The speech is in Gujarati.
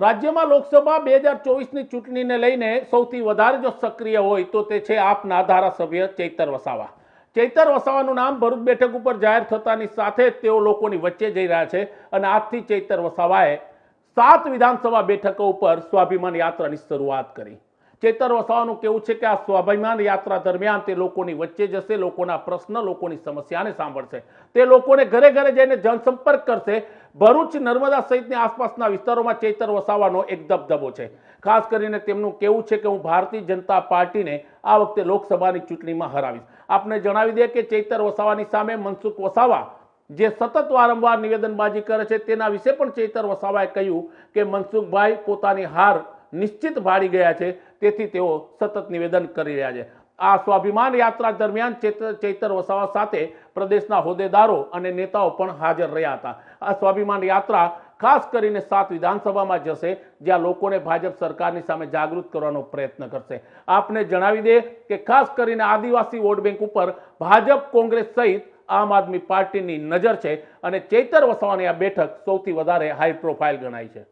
રાજ્યમાં લોકસભા 2024ની ચૂંટણીને લઈને સૌથી વધારે જો સક્રિય હોય તો તે છે આપના ધારાસભ્ય ચૈતર વસાવા. ચૈતર વસાવાનું નામ ભરૂચ બેઠક ઉપર જાહેર થતાની સાથે જ તેઓ લોકોની વચ્ચે જઈ રહ્યા છે અને આજથી ચૈતર વસાવાએ 7 વિધાનસભા બેઠકો ઉપર સ્વાભિમાન યાત્રાની શરૂઆત કરી. ચૈતર વસાવાનું કહેવું છે કે આ સ્વાભિમાન યાત્રા દરમિયાન તે લોકોની વચ્ચે જશે, લોકોના પ્રશ્ન, લોકોની સમસ્યાને સાંભળશે, તે લોકોને ઘરે ઘરે જઈને જનસંપર્ક કરશે. ભરૂચ, નર્મદા સહિતની આસપાસના વિસ્તારોમાં ચૈતર વસાવાનો એક દબદબો છે. ખાસ કરીને તેમનું કહેવું છે કે હું ભારતીય જનતા પાર્ટીને આ વખતે લોકસભાની ચૂંટણીમાં હરાવીશ. આપને જણાવી દે કે ચૈતર વસાવાની સામે મનસુખ વસાવા જે સતત વારંવાર નિવેદનબાજી કરે છે તેના વિશે પણ ચૈતર વસાવાએ કહ્યું કે મનસુખભાઈ પોતાની હાર નિશ્ચિત ભાળી ગયા છે, તેથી તેઓ સતત નિવેદન કરી રહ્યા છે. આ સ્વાભિમાન યાત્રા દરમિયાન ચૈતર વસાવા સાથે પ્રદેશના હોદ્દેદારો અને નેતાઓ પણ હાજર રહ્યા હતા. આ સ્વાભિમાન યાત્રા ખાસ કરીને 7 વિધાનસભામાં જશે, જ્યાં લોકોને ભાજપ સરકારની સામે જાગૃત કરવાનો પ્રયત્ન કરશે. આપને જણાવી દે કે ખાસ કરીને આદિવાસી વોટ બેંક ઉપર ભાજપ, કોંગ્રેસ સહિત આમ આદમી પાર્ટીની નજર છે અને ચૈતર વસાવાની આ બેઠક સૌથી વધારે હાઈ પ્રોફાઇલ ગણાય છે.